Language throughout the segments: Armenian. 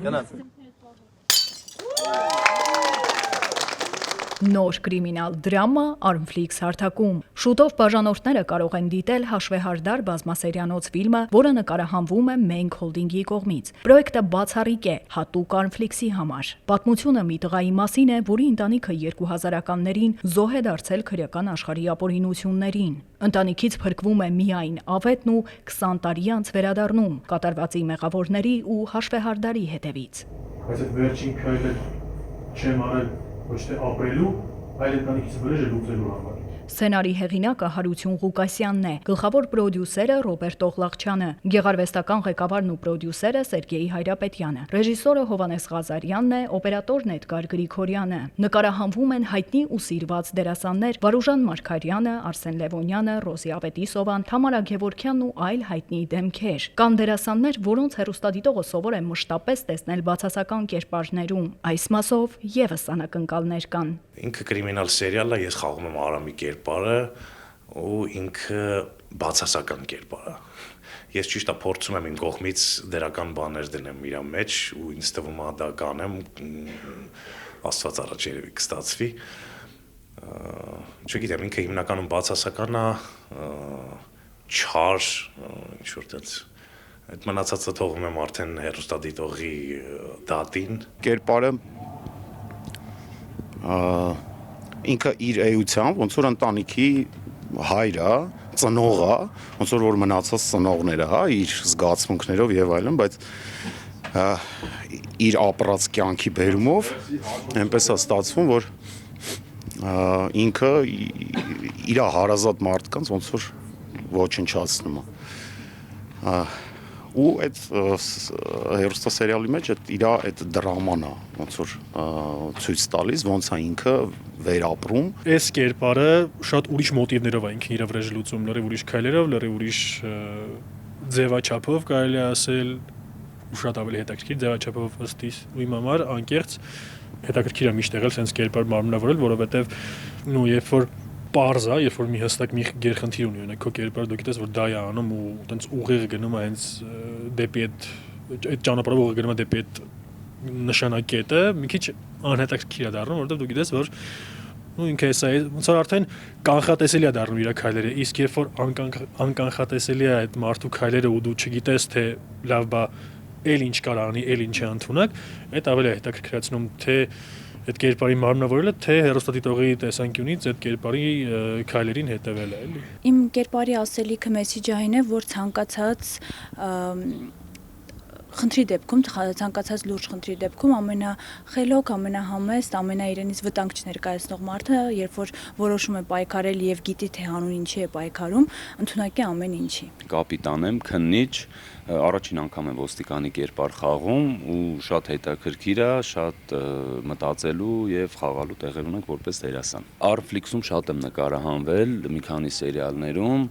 Գնաց։ Նոր կրիմինալ դրամա Armflix հարթակում։ Շուտով բաժանորդները կարող են դիտել հաշվեհարդար բազմասերիանոց ֆիլմը, որը նկարահանվում է Մենք Holding-ի կողմից։ Պրոյեկտը բացառիկ է հատուկ Armflix-ի համար։ Պատմությունը մի տղայի մասին է, որի ընտանիքը 2000-ականներին զոհ է դարձել քրեական աշխարհի ապօրինություններին։ Ընտանիքից փրկվում է միայն ավետն ու 20 տարի անց վերադառնում կատարվածի մեղավորների ու հաշվեհարդարի հետևից։ Բայց այդ վերջին քայլը չեմ արել ոչ թե ապրելու, այլ ընտանիքից վրեժը լուծելու համար։ Սցենարի հեղինակը Հարություն Ղուկասյանն է, գլխավոր պրոդյուսերը Ռոբերտ Օղլաղչյանը, գեղարվեստական ղեկավարն ու պրոդյուսերը Սերգեյ Հայրապետյանը, ռեժիսորը Հովհաննես Ղազարյանն է, օպերատորն Էդգար Գրիգորյանը։ Նկարահանվում են հայտնի ու սիրված դերասաններ Վարուժան Մարգարյանը, Արսեն Լևոնյանը, Ռոզի Ավետիսովան, Թամարա Գևորգյանն ու այլ հայտնի դեմքեր։ Կան դերասաններ, որոնց հեռուստադիտողը սովոր է մշտապես տեսնել բացասական կերպարներում։ Այս մասով եւս անակնկալներ կան։ Ինքը կրիմինալ սերիալ է, ես խաղում եմ Արամի կերպարը ու ինքը բացասական կերպարը։ Ես ճիշտ է փորձում եմ իմ կողմից դերական բաներ դնեմ իր մեջ ու ինձ թվում է դա կանեմ, Աստված առաջ երևի կստացվի։ Չգիտեմ, ինքը հիմնականում բացասական է, չար, ինչ որ տենց այդ մնացածը թողում եմ արդեն հեռուստադիտողի դատին։ Կերպարը ինքը իր էությամբ ոնց որ ընտանիքի հայրը, ծնողը, ոնց որ մնացած ծնողները, հա, իր զգացմունքներով եւ այլն, բայց իր ապրած կյանքի բերումով այնպես է ստացվում, որ ինքը իր հարազատ մարդկանց ոնց որ ոչնչացնում է։ Ու այդ հերոստասերիալի մեջ իր այդ դրաման է ոնց որ ցույց տալիս ոնց է ինքը վերապրում։ Այս կերպարը շատ ուրիշ մոտիվներով է ինքն իր վրեժ լուծում, լրիվ ուրիշ քայլերով, լրիվ ուրիշ ձևաչափով կարելի է ասել, ու շատ ավելի հետաքրքիր ձևաչափով ըստ իմ համար անկեղծ հետաքրքիր է միշտ եղել sense կերպար մարմնավորել, որովհետև նու երբ որ պարզ է, երբ որ մի հստակ մի գերխնդիր ունի, օրինակ քո կերպարը դու գիտես որ դա է անում ու տենց ուղիղ գնում է հենց դեպի այդ ճանապարհով ուղիղ գնում է դեպի այդ նշանակետը, մի քիչ անհետաքրքիր է դառնում, որովհետև դու գիտես որ ու ինքը էսա է, ոնց որ արդեն կանխատեսելի է դառնում իր քայլերը, իսկ երբ որ անկանխատեսելի է այդ մարդու քայլերը ու դու չգիտես թե լավ բա էլ ինչ կար անի, էլ ինչ է ընդունակ, այդ ավելի է հետաքրքրացնում թե այդ կերպարի մարմնավորելը, թե հեռուստադիտողի տեսանկյունից այդ կերպարի քայլերին հետևելը, էլի։ Իմ կերպարի ասելիքը մեսիջը այն է, որ ցանկացած խնդրի դեպքում, ցանկացած լուրջ խնդրի դեպքում ամենախելոք, ամենահամեստ, ամենաիրենից վտանգ չներկայացնող մարդը, երբ որ որոշում է պայքարել եւ գիտի թե հանուն ինչի է պայքարում, ընդունակ է ամեն ինչի։ Կապիտան եմ, քննիչ, առաջին անգամ եմ ոստիկանի կերպար խաղում ու շատ հետաքրքիր է, շատ մտածելու եւ խաղալու տեղեր ունենք որպես դերասան։ Armflix-ում շատ եմ նկարահանվել մի քանի սերիալներում,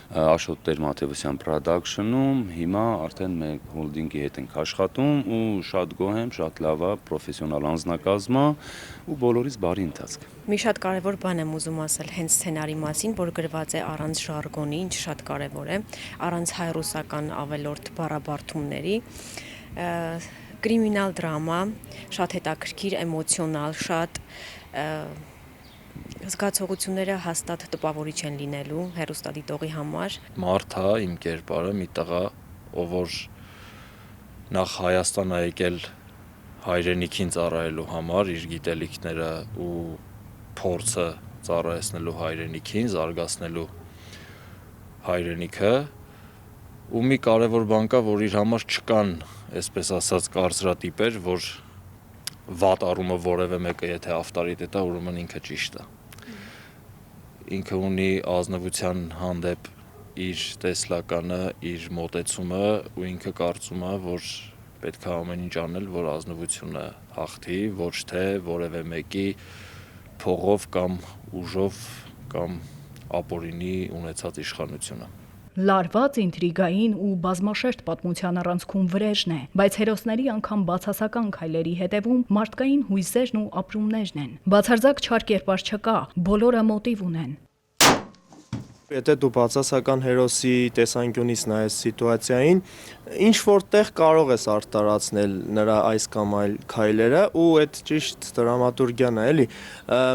Աշոտ Տեր-Մաթևոսյան production-ում, հիմա արդեն մենք holding-ի հետ ենք աշխատում ու շատ գոհ եմ, շատ լավ է, պրոֆեսիոնալ անձնակազմ է ու բոլորից բարի ընթացք։ Մի շատ կարևոր բան եմ ուզում ասել հենց սցենարի մասին, որ գրված է առանց ժարգոնի, ինչ շատ կարևոր է, առանց հայրուսական ավելորդ բառաբարդումների, կրիմինալ դրամա, շատ հետաքրքիր, էմոցիոնալ, շատ զգացողությունները հաստատ տպավորիչ են լինելու հեռուստադիտողի համար։ Մարդ է իմ կերպարը, մի տղա, ով որ նախ Հայաստան է եկել հայրենիքին ծառայելու համար, իր գիտելիքները ու փորձը ծառայեցնելու հայրենիքին, զարգացնելու հայրենիքը, ու մի կարևոր բան կա, որ իր համար չկան, այսպես ասած, կարծրատիպեր, որ վատ առումը որևէ մեկը եթե ավտորիտետ է, ուրեմն ինքը ճիշտ է։ Ինքը ունի ազնվության հանդեպ իր տեսլականը, իր մոտեցումը ու ինքը կարծում է, որ պետք է ամեն ինչ անել, որ ազնվությունը հաղթի, ոչ թե որևէ մեկի փողով կամ ուժով կամ ապօրինի ունեցած իշխանությունը։ Լարված, ինտրիգային ու բազմաշերտ պատմության առանցքում վրեժն է, բայց հերոսների անգամ բացասական քայլերի հետևում մարդկային հույզերն ու ապրումներն են։ Բացարձակ չար կերպար չկա, բոլորը մոտիվ ունեն։ Եթե դու բացասական հերոսի տեսանկյունից նայես սիտուացիային, ինչ որտեղ կարող ես արտարացնել նրա այս կամ այլ քայլերը ու այդ ճիշտ դրամատուրգիան է, էլի։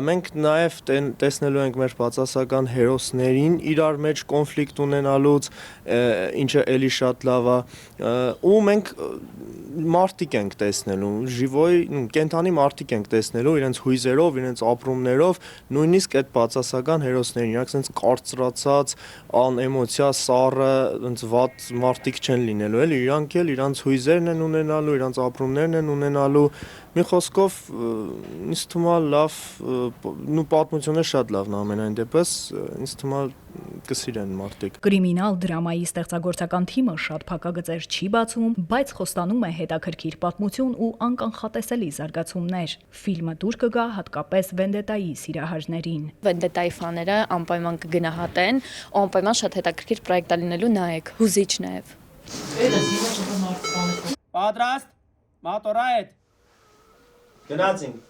Մենք նաև տեսնելու ենք մեր բացասական հերոսներին իրար մեջ կոնֆլիկտ ունենալուց, ինչը էլի շատ լավ է, ու մենք մարդիկ ենք տեսնելու, կենթանի մարդիկ ենք տեսնելու իրենց հույզերով, իրենց ապրումներով, նույնիսկ այդ բացասական հերոսներին, իրանք sense կարծրացած, անէմոցիա, սառը, sense վատ մարդիկ չեն լինելու, էլի, իրանք էլ իրանց հույզերն են ունենալու, իրանց ապրումներն են ունենալու, մի խոսքով ինձ թվում է լավ, նու պատմությունը շատ լավն է ամենայն դեպս, ինձ թվում է կսիրեն մարդիկ։ Կրիմինալ դրամայի ստեղծագործական թիմը շատ փակագծեր չի բացում, բայց խոստանում է հետաքրքիր պատմություն ու անկանխատեսելի զարգացումներ։ Ֆիլմը դուր կգա հատկապես Վենդետայի սիրահարներին։ Վենդետայի ֆաները անպայման կգնահատեն, անպայման շատ հետաքրքիր պրոյեկտ է լինելու, նայեք, հուզիչ նաև։ Պատրաստ, մատորայետ։ Գնացինք։